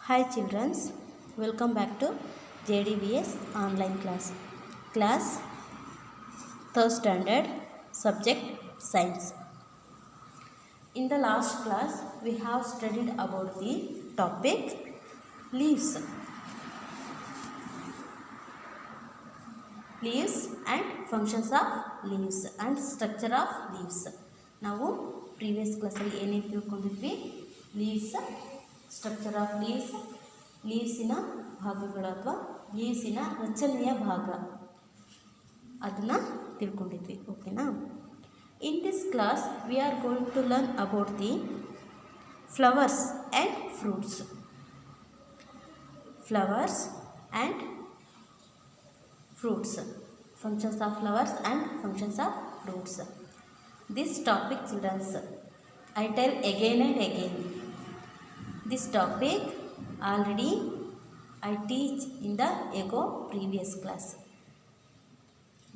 Hi children, welcome back to JDVS online class 3rd standard, subject science. In the last class we have studied about the topic leaves and functions of leaves and structure of leaves. ನಾವು previous ಕ್ಲಾಸಲ್ಲಿ ಏನೇನು ತಿಳ್ಕೊಂಡಿದ್ವಿ, leaves, structure of ಲೀವ್ಸಿನ ಭಾಗಗಳು ಅಥವಾ ಲೀವ್ಸಿನ ರಚನೆಯ ಭಾಗ ಅದನ್ನು ತಿಳ್ಕೊಂಡಿದ್ವಿ. ಓಕೆನಾ? In this class we are going to learn about the flowers and fruits. Flowers and fruits, functions of flowers and functions of fruits. This topic children, I tell again and again, this topic already I teach in the previous class.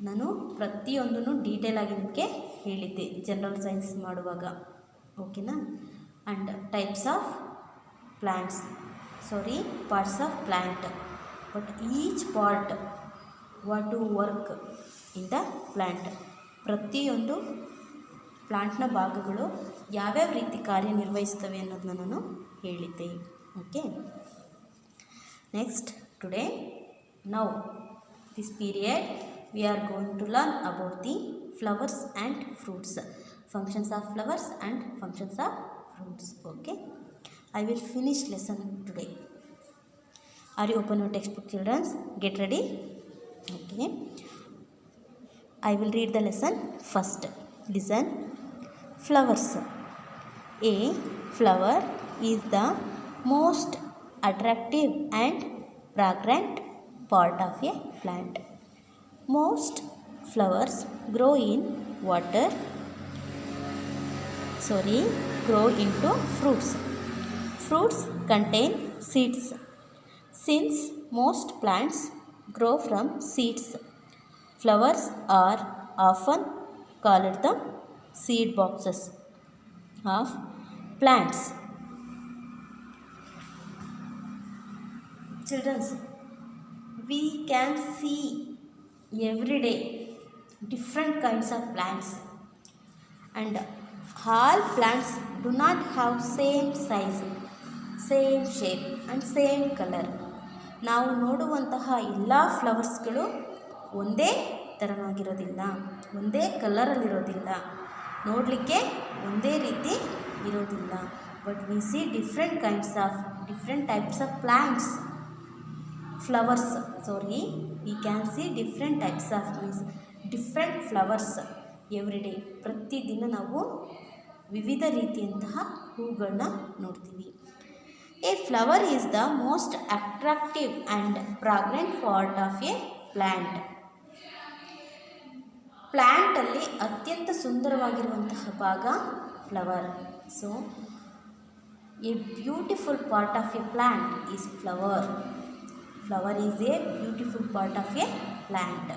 ನಾನು ಪ್ರತಿಯೊಂದನ್ನು detail ಆಗಿ ನಿಮಗೆ ಹೇಳಿದ್ದೆ general science ಮಾಡುವಾಗ. ಓಕೆನಾ? And types of parts of plant, but each part what to work in the plant. ಪ್ರತಿಯೊಂದು ಪ್ಲ್ಯಾಂಟ್ನ ಭಾಗಗಳು ಯಾವ್ಯಾವ ರೀತಿ ಕಾರ್ಯನಿರ್ವಹಿಸ್ತವೆ ಅನ್ನೋದನ್ನ ನಾನು ಹೇಳಿದ್ದೆ. Okay, next today now this period we are going to learn about the flowers and fruits, functions of flowers and functions of fruits. Okay, I will finish lesson today. Are you open your text book childrens? Get ready. Okay, I will read the lesson first. Listen. Flowers. A flower is the most attractive and fragrant part of a plant. Most flowers grow into fruits. Fruits contain seeds. Since most plants grow from seeds, flowers are often called the seed boxes of plants. Children, we can see every day different kinds of plants, and all plants do not have same size, same shape and same color. ನಾವು ನೋಡುವಂತಹ ಎಲ್ಲ ಫ್ಲವರ್ಸ್ಗಳು ಒಂದೇ ಥರವಾಗಿರೋದಿಲ್ಲ, ಒಂದೇ ಕಲರಲ್ಲಿರೋದಿಲ್ಲ, ನೋಡಲಿಕ್ಕೆ ಒಂದೇ ರೀತಿ ಇರೋದಿಲ್ಲ. But we C different types of plants, flowers. V can C different flowers every day. ಪ್ರತಿದಿನ ನಾವು ವಿವಿಧ ರೀತಿಯಂತಹ ಹೂಗಳನ್ನ ನೋಡ್ತೀವಿ. A flower is the most attractive and fragrant part of a plant. ಪ್ಲ್ಯಾಂಟಲ್ಲಿ ಅತ್ಯಂತ ಸುಂದರವಾಗಿರುವಂತಹ ಭಾಗ flower. So A beautiful part of a plant is flower. Flower is A beautiful part of a plant.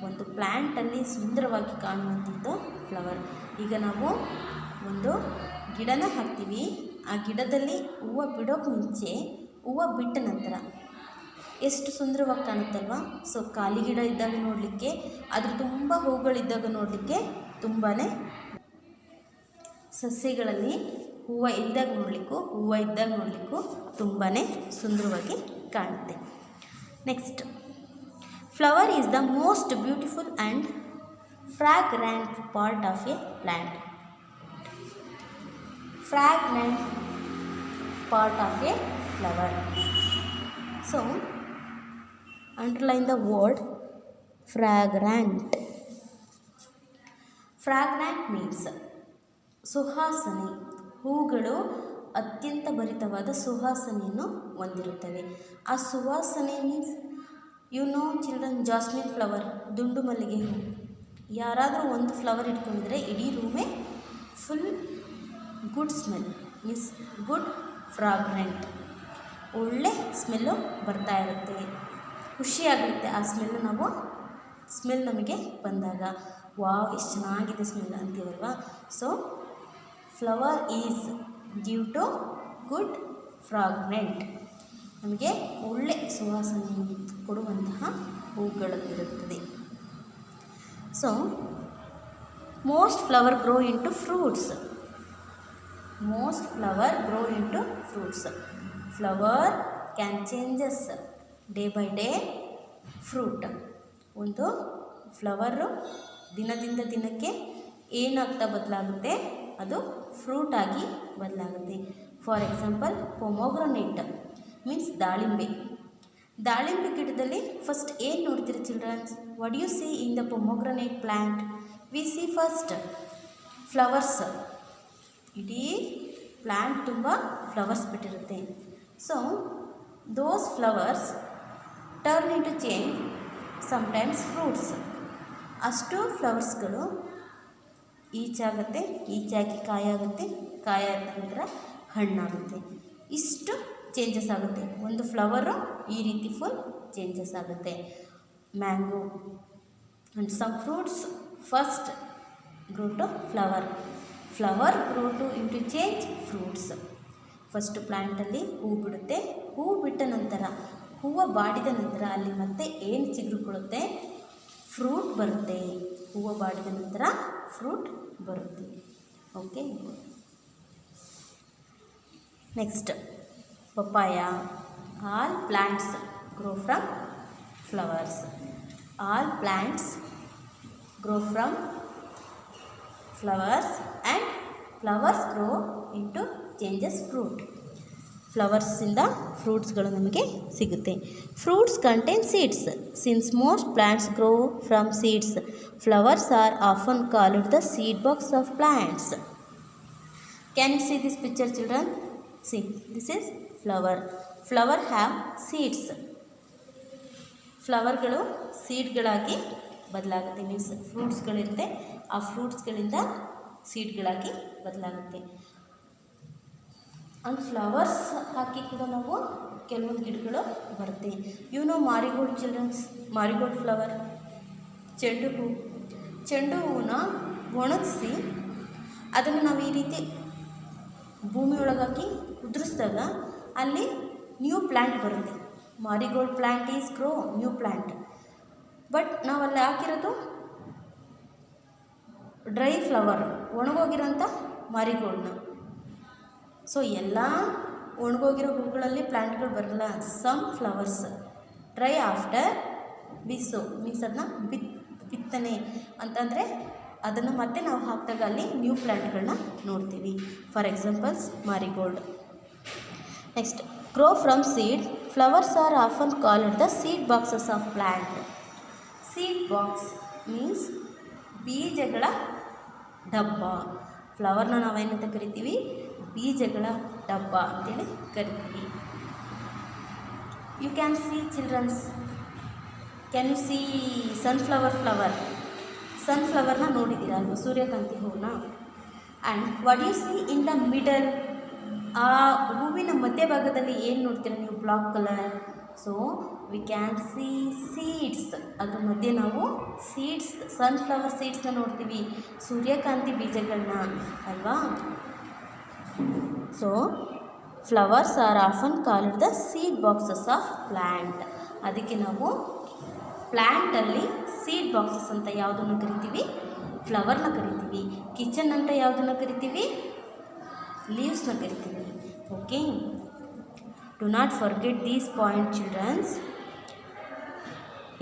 ಒಂದು ಪ್ಲ್ಯಾಂಟಲ್ಲಿ ಸುಂದರವಾಗಿ ಕಾಣುವಂಥದ್ದು ಫ್ಲವರ್. ಈಗ ನಾವು ಒಂದು ಗಿಡನ ಹಾಕ್ತೀವಿ, ಆ ಗಿಡದಲ್ಲಿ ಹೂವು ಬಿಡೋಕ್ಕೆ ಮುಂಚೆ ಹೂವು ಬಿಟ್ಟ ನಂತರ ಎಷ್ಟು ಸುಂದರವಾಗಿ ಕಾಣುತ್ತಲ್ವ. ಸೊ ಖಾಲಿ ಗಿಡ ಇದ್ದಾಗ ನೋಡಲಿಕ್ಕೆ, ಅದ್ರ ತುಂಬ ಹೂಗಳಿದ್ದಾಗ ನೋಡಲಿಕ್ಕೆ ತುಂಬಾ, ಸಸ್ಯಗಳಲ್ಲಿ ಹೂವು ಇದ್ದಾಗ ನೋಡಲಿಕ್ಕೂ ತುಂಬಾ ಸುಂದರವಾಗಿ ಕಾಣುತ್ತೆ. Next, flower is the most beautiful and fragrant part of a plant. Fragrant part of a flower. So underline the word fragrant. Fragrant means ಸುವಾಸನೆ. ಹೂಗಳು ಅತ್ಯಂತ ಭರಿತವಾದ ಸುವಾಸನೆಯನ್ನು ಹೊಂದಿರುತ್ತವೆ. ಆ ಸುವಾಸನೆ ಮೀನ್ಸ್ ಚಿಲ್ಡ್ರನ್, ಜಾಸ್ಮಿನ್ ಫ್ಲವರ್, ದುಂಡು ಮಲ್ಲಿಗೆ ಹೂ. ಯಾರಾದರೂ ಒಂದು ಫ್ಲವರ್ ಇಟ್ಕೊಂಡಿದ್ರೆ ಇಡೀ ರೂಮೇ full good smell, means good fragrant, ಒಳ್ಳೆ ಸ್ಮೆಲ್ಲು ಬರ್ತಾ ಇರುತ್ತೆ, ಖುಷಿಯಾಗುತ್ತೆ ಆ ಸ್ಮೆಲ್ ನಮಗೆ ಬಂದಾಗ. ವಾವ್, ಎಷ್ಟು ಚೆನ್ನಾಗಿದೆ ಸ್ಮೆಲ್ ಅಂತೀವಲ್ವ. So flower is due to good fragrant. ನಮಗೆ ಒಳ್ಳೆ ಸುವಾಸನೆ ಕೊಡುವಂತಹ ಹೂಗಳಿರುತ್ತದೆ. So most flower grow into fruits. Most flower grow into fruits. Flower can changes day by day fruit. ಒಂದು ಫ್ಲವರು ದಿನದಿಂದ ದಿನಕ್ಕೆ ಏನಾಗ್ತಾ ಬದಲಾಗುತ್ತೆ, ಅದು ಫ್ರೂಟ್ ಆಗಿ ಬದಲಾಗುತ್ತೆ. ಫಾರ್ ಎಕ್ಸಾಂಪಲ್ ಪೊಮೊಗ್ರನೇಟ್ ಮೀನ್ಸ್ ದಾಳಿಂಬೆ. ದಾಳಿಂಬೆ ಗಿಡದಲ್ಲಿ ಫಸ್ಟ್ ಏನು ನೋಡ್ತೀರಿ childrens? What you see in the pomegranate plant? We see first flowers. ಇಡೀ ಪ್ಲ್ಯಾಂಟ್ ತುಂಬ ಫ್ಲವರ್ಸ್ ಬಿಟ್ಟಿರುತ್ತೆ. So those flowers turn into change sometimes fruits. ಅಷ್ಟು ಫ್ಲವರ್ಸ್ಗಳು ಈಚಾಗುತ್ತೆ, ಈಚಾಗಿ ಕಾಯಾಗುತ್ತೆ, ಕಾಯಾದ ನಂತರ ಹಣ್ಣಾಗುತ್ತೆ. ಇಷ್ಟು ಚೇಂಜಸ್ ಆಗುತ್ತೆ. ಒಂದು ಫ್ಲವರು ಈ ರೀತಿ ಫುಲ್ ಚೇಂಜಸ್ ಆಗುತ್ತೆ. Mango and some fruits first grow to flower. Flower grow to into change fruits. First ಪ್ಲ್ಯಾಂಟಲ್ಲಿ ಹೂ ಬಿಡುತ್ತೆ. ಹೂ ಬಿಟ್ಟ ನಂತರ, ಹೂವು ಬಾಡಿದ ನಂತರ ಅಲ್ಲಿ ಮತ್ತೆ ಏನು ಚಿಗುರುಕೊಳ್ಳುತ್ತೆ? ಫ್ರೂಟ್ ಬರುತ್ತೆ. ಹೂವು ಬಾಡಿದ ನಂತರ ಫ್ರೂಟ್ ಬರುತ್ತೆ. Okay. Next papaya. All plants grow from flowers. All plants grow from flowers and flowers grow into changes fruit. ಫ್ಲವರ್ಸಿಂದ ಫ್ರೂಟ್ಸ್ಗಳು ನಮಗೆ ಸಿಗುತ್ತೆ. Fruits contain seeds. Since most plants grow from seeds, flowers are often called the seed box of plants. Can you see this picture children? See, this is flower. Flower have seeds. ಫ್ಲವರ್ಗಳು ಸೀಡ್ಗಳಾಗಿ ಬದಲಾಗುತ್ತೆ. Means ಫ್ರೂಟ್ಸ್ಗಳಿರುತ್ತೆ, ಆ ಫ್ರೂಟ್ಸ್ಗಳಿಂದ ಸೀಡ್ಗಳಾಗಿ ಬದಲಾಗುತ್ತೆ. And flowers ಹಾಕಿ ಕೂಡ ನಾವು ಕೆಲವೊಂದು ಗಿಡಗಳು ಬರುತ್ತೆ. You know marigold childrens? Marigold flower, ಚೆಂಡು ಹೂ. ಚೆಂಡು ಹೂವನ್ನ ಒಣಗಿಸಿ ಅದನ್ನು ನಾವು ಈ ರೀತಿ ಭೂಮಿ ಒಳಗಾಕಿ ಉದುರಿಸಿದಾಗ ಅಲ್ಲಿ ನ್ಯೂ ಪ್ಲ್ಯಾಂಟ್ ಬರುತ್ತೆ. Marigold plant is grow new plant. But ನಾವಲ್ಲಿ ಹಾಕಿರೋದು ಡ್ರೈ ಫ್ಲವರ್, ಒಣಗೋಗಿರೋಂಥ ಮಾರಿಗೋಲ್ಡ್ನ. ಸೊ ಎಲ್ಲ ಒಣಗೋಗಿರೋ ಹೂಗಳಲ್ಲಿ ಪ್ಲ್ಯಾಂಟ್ಗಳು ಬರಲ್ಲ. ಸಮ್ ಫ್ಲವರ್ಸ್ ಡ್ರೈ ಆಫ್ಟರ್ ಬಿಸೋ ಮೀನ್ಸ್ ಅದನ್ನ ಬಿತ್ತನೆ ಅಂತಂದರೆ ಅದನ್ನು ಮತ್ತೆ ನಾವು ಹಾಕಿದಾಗ ಅಲ್ಲಿ ನ್ಯೂ ಪ್ಲ್ಯಾಂಟ್ಗಳನ್ನ ನೋಡ್ತೀವಿ. For examples marigold. Next grow from seed. Flowers are often called the seed boxes of plant. Seed box means ಬೀಜಗಳ ಡಬ್ಬ. ಫ್ಲವರ್ನ ನಾವೇನಂತ ಕರಿತೀವಿ? ಬೀಜಗಳ ಡಬ್ಬ ಅಂತೇಳಿ ಕರಿತೀವಿ. You can see childrens, can you see sunflower flower? ಸನ್ಫ್ಲವರ್ನ ನೋಡಿದ್ದೀರಾ ಅಲ್ವಾ? ಸೂರ್ಯಕಾಂತಿ ಹೂವನ್ನ. And what you see in the middle? ಆ ಹೂವಿನ ಮಧ್ಯಭಾಗದಲ್ಲಿ ಏನು ನೋಡ್ತೀರಾ ನೀವು? Black colour. So we can see seeds. ಅದ್ರ ಮಧ್ಯೆ ನಾವು ಸೀಡ್ಸ್, ಸನ್ಫ್ಲವರ್ ಸೀಡ್ಸ್ನ ನೋಡ್ತೀವಿ, ಸೂರ್ಯಕಾಂತಿ ಬೀಜಗಳನ್ನ ಅಲ್ವಾ? So flowers are often called the seed boxes of plant. ಅದಕ್ಕೆ ನಾವು ಪ್ಲ್ಯಾಂಟಲ್ಲಿ ಸೀಡ್ ಬಾಕ್ಸಸ್ ಅಂತ ಯಾವುದನ್ನು ಕರಿತೀವಿ? ಫ್ಲವರ್ನ ಕರಿತೀವಿ. ಕಿಚನ್ ಅಂತ ಯಾವುದನ್ನು ಕರಿತೀವಿ? ಲೀವ್ಸ್ನ ಕರಿತೀವಿ. Okay, do not forget these point childrens.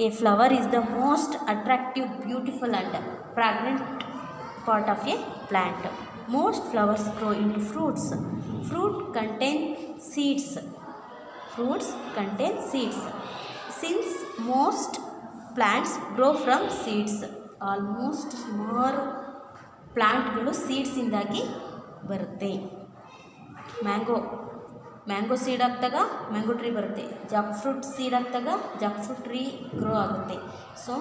A flower is the most attractive, beautiful and fragrant part of a plant. Most flowers grow into fruits. Fruit contain seeds. Fruits contain seeds. Since most plants grow from seeds, almost ಸುಮಾರು ಪ್ಲ್ಯಾಂಟ್ಗಳು ಸೀಡ್ಸಿಂದಾಗಿ ಬರುತ್ತೆ. Mango seed ಹಾಕಿದಾಗ mango tree ಬರುತ್ತೆ. Jack fruit seed ಹಾಕಿದಾಗ jack fruit tree grow ಆಗುತ್ತೆ. So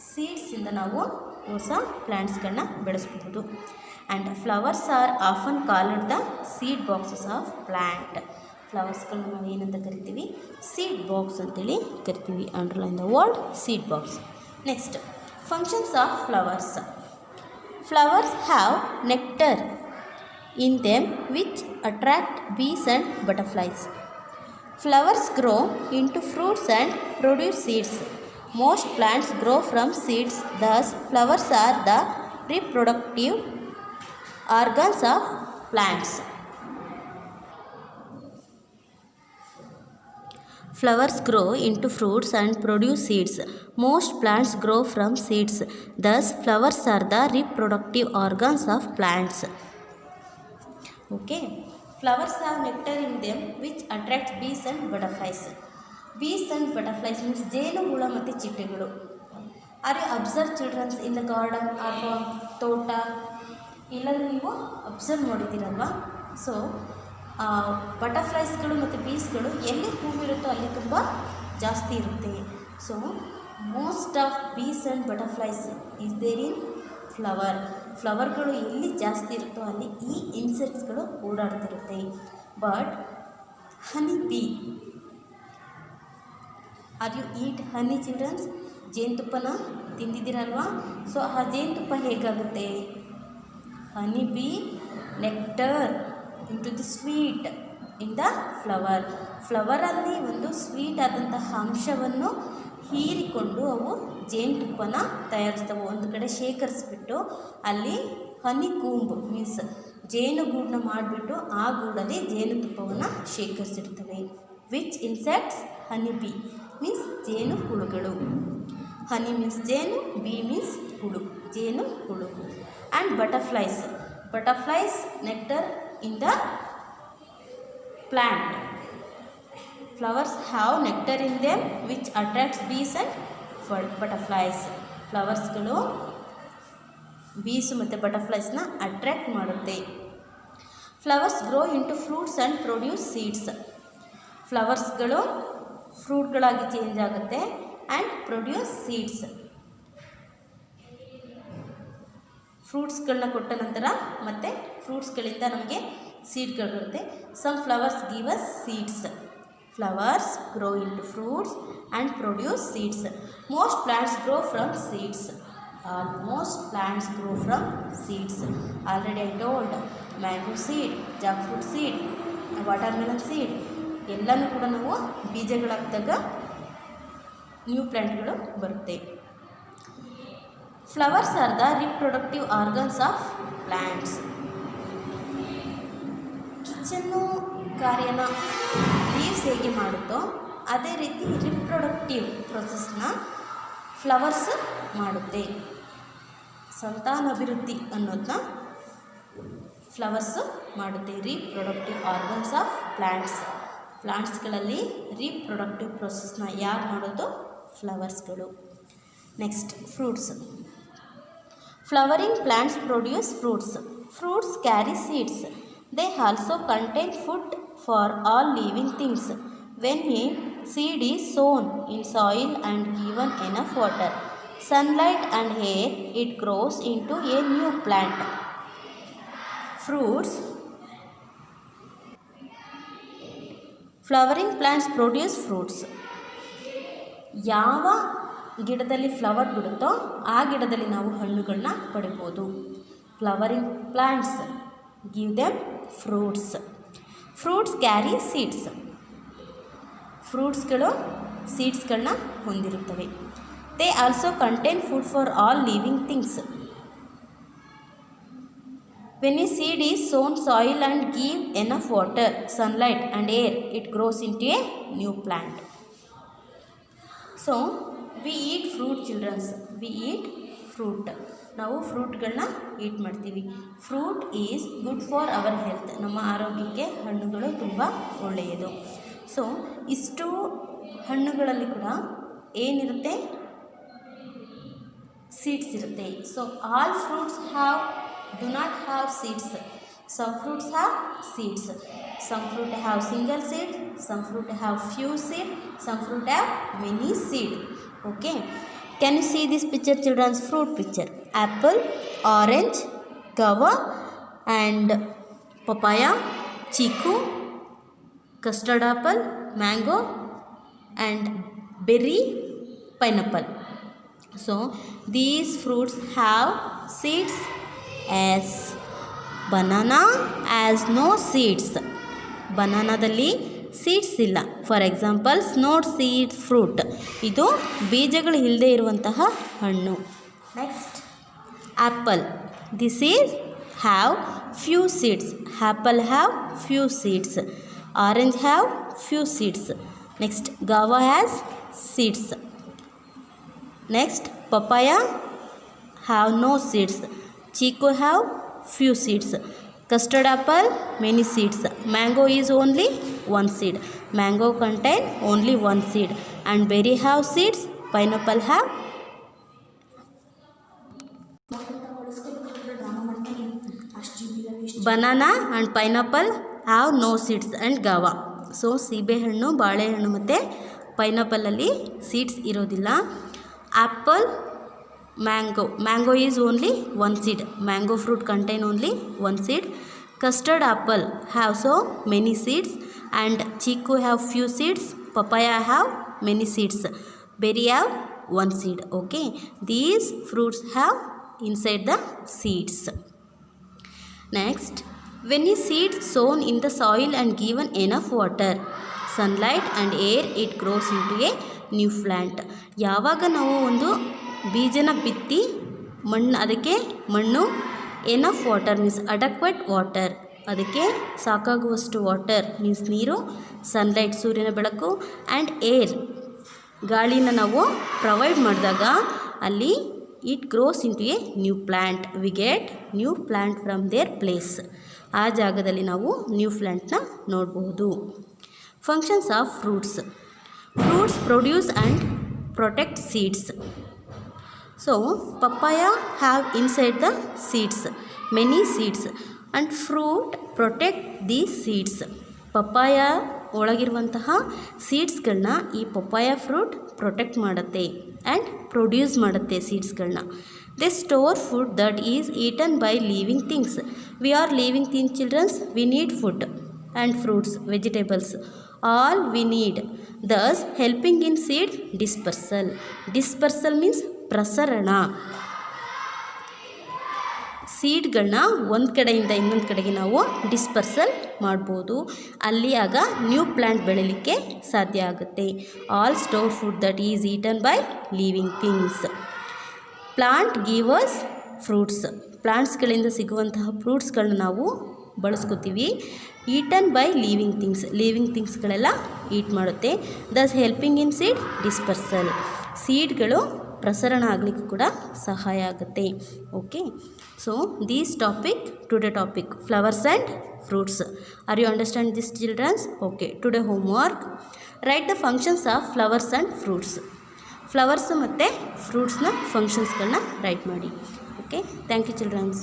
ಸೀಡ್ಸಿಂದ ನಾವು ಹೊಸ ಪ್ಲ್ಯಾಂಟ್ಸ್ಗಳನ್ನ ಬೆಳೆಸ್ಬೋದು. And flowers are often called the seed boxes of plant. ಫ್ಲವರ್ಸ್ಗಳನ್ನ ನಾವು ಏನಂತ ಕರಿತೀವಿ? ಸೀಡ್ ಬಾಕ್ಸ್ ಅಂತೇಳಿ ಕರಿತೀವಿ. Underline the word seed box. Next functions of flowers. Flowers have nectar in them which attract bees and butterflies. Flowers grow into fruits and produce seeds. Most plants grow from seeds, thus flowers are the reproductive organs of plants. Flowers grow into fruits and produce seeds. Most plants grow from seeds, thus flowers are the reproductive organs of plants. Okay. Flowers have nectar in them which attracts bees and butterflies. Bees and butterflies means ಜೇನು ಹುಳ ಮತ್ತು ಚಿಟ್ಟೆಗಳು. Are you observe children in the garden ಅಥವಾ ತೋಟ ಎಲ್ಲರೂ ನೀವು observe ಮಾಡಿದ್ದೀರಲ್ವಾ? So ಬಟರ್ಫ್ಲೈಸ್ಗಳು ಮತ್ತು ಬೀಸ್ಗಳು ಎಲ್ಲಿ ಹೂವಿರುತ್ತೋ ಅಲ್ಲಿ ತುಂಬ ಜಾಸ್ತಿ ಇರುತ್ತೆ. So most of bees and butterflies is there in ಫ್ಲವರ್ಗಳು ಎಲ್ಲಿ ಜಾಸ್ತಿ ಇರುತ್ತೋ ಅಲ್ಲಿ ಈ ಇನ್ಸೆಕ್ಟ್ಸ್ಗಳು ಓಡಾಡ್ತಿರುತ್ತೆ. But honey bee, are you eat honey childrens? ಜೇನುತುಪ್ಪನ ತಿಂದಿದ್ದೀರಲ್ವಾ? ಸೊ ಆ ಜೇನುತುಪ್ಪ ಹೇಗಾಗುತ್ತೆ? Honey bee nectar into the sweet in the ಫ್ಲವರಲ್ಲಿ ಒಂದು ಸ್ವೀಟ್ ಆದಂತಹ ಅಂಶವನ್ನು ಹೀರಿಕೊಂಡು ಅವು ಜೇನುತುಪ್ಪನ ತಯಾರಿಸ್ತವೆ. ಒಂದು ಕಡೆ ಶೇಖರಿಸ್ಬಿಟ್ಟು ಅಲ್ಲಿ ಹನಿ ಕೂಂಬ್ ಮೀನ್ಸ್ ಜೇನುಗೂಡನ್ನ ಮಾಡಿಬಿಟ್ಟು ಆ ಗೂಡಲ್ಲಿ ಜೇನುತುಪ್ಪವನ್ನು ಶೇಖರಿಸಿರ್ತವೆ. Which insects? Honey bee means ಜೇನು ಹುಳುಗಳು. ಹನಿ ಮೀನ್ಸ್ ಜೇನು, ಬೀ ಮೀನ್ಸ್ ಹುಳು, ಜೇನು ಹುಳು. And butterflies nectar in the plant. Flowers have nectar in them which attracts bees and butterflies. ಫ್ಲವರ್ಸ್ಗಳು ಬೀಸು ಮತ್ತು ಬಟರ್ಫ್ಲೈಸ್ನ ಅಟ್ರ್ಯಾಕ್ಟ್ ಮಾಡುತ್ತೆ. Flowers grow into fruits and produce seeds. ಫ್ಲವರ್ಸ್ಗಳು ಫ್ರೂಟ್ಗಳಾಗಿ ಚೇಂಜ್ ಆಗುತ್ತೆ ಆ್ಯಂಡ್ ಪ್ರೊಡ್ಯೂಸ್ ಸೀಡ್ಸ್. ಫ್ರೂಟ್ಸ್ಗಳನ್ನ ಕೊಟ್ಟ ನಂತರ ಮತ್ತು ಫ್ರೂಟ್ಸ್ಗಳಿಂದ ನಮಗೆ ಸೀಡ್ಗಳು ಬರುತ್ತೆ. Some flowers give us seeds. Flowers grow into fruits and produce seeds. Most plants grow from seeds. Almost plants grow from seeds. Already I told, mango seed, jack fruit seed, watermelon seed ಎಲ್ಲನೂ ಕೂಡ ನಾವು ಬೀಜಗಳಾಗ್ದಾಗ new ಪ್ಲ್ಯಾಂಟ್ಗಳು ಬರುತ್ತೆ. Flowers are the reproductive organs of plants. Kitchen ಕಾರ್ಯನ leaves ಹೇಗೆ ಮಾಡುತ್ತೋ ಅದೇ ರೀತಿ ರಿಪ್ರೊಡಕ್ಟಿವ್ ಪ್ರೊಸೆಸ್ನ ಫ್ಲವರ್ಸ್ ಮಾಡುತ್ತೆ. ಸಂತಾನಾಭಿವೃದ್ಧಿ ಅನ್ನೋದನ್ನ ಫ್ಲವರ್ಸು ಮಾಡುತ್ತೆ. ರಿಪ್ರೊಡಕ್ಟಿವ್ ಆರ್ಗನ್ಸ್ ಆಫ್ ಪ್ಲ್ಯಾಂಟ್ಸ್ಗಳಲ್ಲಿ ರಿಪ್ರೊಡಕ್ಟಿವ್ ಪ್ರೊಸೆಸ್ನ ಯಾರು ಮಾಡೋದು? ಫ್ಲವರ್ಸ್ಗಳು. Next fruits. Flowering plants produce fruits. Fruits carry seeds. They also contain food for all living things. When a seed is sown in soil and given enough water, sunlight and air, it grows into a new plant. Fruits. Flowering plants produce fruits. ಯಾವ ಗಿಡದಲ್ಲಿ flower ಬಿಡುತ್ತೋ ಆ ಗಿಡದಲ್ಲಿ ನಾವು ಹಣ್ಣುಗಳನ್ನ ಪಡಿಬೋದು. Flowering plants give them fruits. Fruits carry seeds. ಫ್ರೂಟ್ಸ್ಗಳು ಸೀಡ್ಸ್ಗಳನ್ನ ಹೊಂದಿರುತ್ತವೆ. They also contain food for all living things. When a seed is sown soil and give enough water, sunlight and air, it grows in to a new plant. So we eat fruit childrens. We eat fruit. ನಾವು ಫ್ರೂಟ್ಗಳನ್ನ eat ಮಾಡ್ತೀವಿ. Fruit is good for our health. ನಮ್ಮ ಆರೋಗ್ಯಕ್ಕೆ ಹಣ್ಣುಗಳು ತುಂಬ ಒಳ್ಳೆಯದು. So ಇಷ್ಟು ಹಣ್ಣುಗಳಲ್ಲಿ ಕೂಡ ಏನಿರುತ್ತೆ? ಸೀಡ್ಸ್ ಇರುತ್ತೆ. So all fruits do not have seeds. Some fruits have seeds. Some fruit have single seed. Some fruit have few seed. Some fruit have many seed. Okay. Can you see this picture, children's fruit picture? Apple, orange, guava and papaya, chiku, custard apple, mango and berry, pineapple. So these fruits have seeds. As banana has no seeds. ಬನಾನಾದಲ್ಲಿ seeds ಇಲ್ಲ. For examples not seed fruit, ಇದು ಬೀಜಗಳು ಇಲ್ಲದೆ ಇರುವಂತಹ ಹಣ್ಣು. Next apple, this is have few seeds. Apple have few seeds. Orange have few seeds. Next guava has seeds. Next papaya have no seeds. Chiku have few seeds. Custard apple many seeds. Mango is only one seed. Mango contain only one seed. And berry have seeds. Pineapple have banana and pineapple have no seeds and guava. So ಸೀಬೆಹಣ್ಣು, ಬಾಳೆಹಣ್ಣು ಮತ್ತು ಪೈನಾಪಲಲ್ಲಿ ಸೀಡ್ಸ್ ಇರೋದಿಲ್ಲ. Apple, mango is only one seed. Mango fruit contain only one seed. Custard apple have so many seeds and chikoo have few seeds. Papaya have many seeds. Berry have one seed. Okay, these fruits have inside the seeds. Next, when a seed sown in the soil and given enough water, sunlight and air, it grows into a new plant. ಯಾವಾಗ ನಾವು ಒಂದು ಬೀಜನ ಬಿತ್ತಿ ಅದಕ್ಕೆ ಮಣ್ಣು, enough water means adequate water, ಅದಕ್ಕೆ ಸಾಕಾಗುವಷ್ಟು water means ನೀರು, ಸನ್ಲೈಟ್ ಸೂರ್ಯನ ಬೆಳಕು, ಆ್ಯಂಡ್ ಏರ್ ಗಾಳಿನ ನಾವು ಪ್ರೊವೈಡ್ ಮಾಡಿದಾಗ ಅಲ್ಲಿ it grows into a new plant. We get new plant from there place. ಆ ಜಾಗದಲ್ಲಿ ನಾವು ನ್ಯೂ ಪ್ಲ್ಯಾಂಟ್ನ ನೋಡಬಹುದು. Functions of fruits. Fruits produce and protect seeds. So papaya have inside the seeds many seeds and fruit protect the seeds. Papaya ಒಳಗಿರುವಂತಹ ಸೀಡ್ಸ್ಗಳನ್ನ ಈ papaya fruit protect ಮಾಡುತ್ತೆ and produce ಮಾಡುತ್ತೆ ಸೀಡ್ಸ್ಗಳನ್ನ. They store food that is eaten by living things. We are living things children's, V need food and fruits, vegetables, all we need. Thus helping in seed dispersal. Dispersal means ಪ್ರಸರಣ. ಸೀಡ್ಗಳನ್ನ ಒಂದು ಕಡೆಯಿಂದ ಇನ್ನೊಂದು ಕಡೆಗೆ ನಾವು dispersal ಮಾಡ್ಬೋದು. ಅಲ್ಲಿ ಆಗ ನ್ಯೂ ಪ್ಲ್ಯಾಂಟ್ ಬೆಳೀಲಿಕ್ಕೆ ಸಾಧ್ಯ ಆಗುತ್ತೆ. All store food that is eaten by living things. Plant givers fruits. ಪ್ಲಾಂಟ್ಸ್ಗಳಿಂದ ಸಿಗುವಂತಹ ಫ್ರೂಟ್ಸ್ಗಳನ್ನ ನಾವು ಬಳಸ್ಕೋತೀವಿ. Eaten by living things. Living ಥಿಂಗ್ಸ್ಗಳೆಲ್ಲ ಈಟ್ ಮಾಡುತ್ತೆ. Thus helping in seed dispersal. ಸೀಡ್ಗಳು ಪ್ರಸರಣ ಆಗಲಿಕ್ಕೆ ಕೂಡ ಸಹಾಯ ಆಗುತ್ತೆ. Okay, so these topic, today topic flowers and fruits. Are you understand this childrens? Okay, today homework, write the functions of flowers and fruits. Flowers ಮತ್ತು ಫ್ರೂಟ್ಸ್ನ ಫಂಕ್ಷನ್ಸ್ಗಳನ್ನ ರೈಟ್ ಮಾಡಿ. Okay, thank you children's.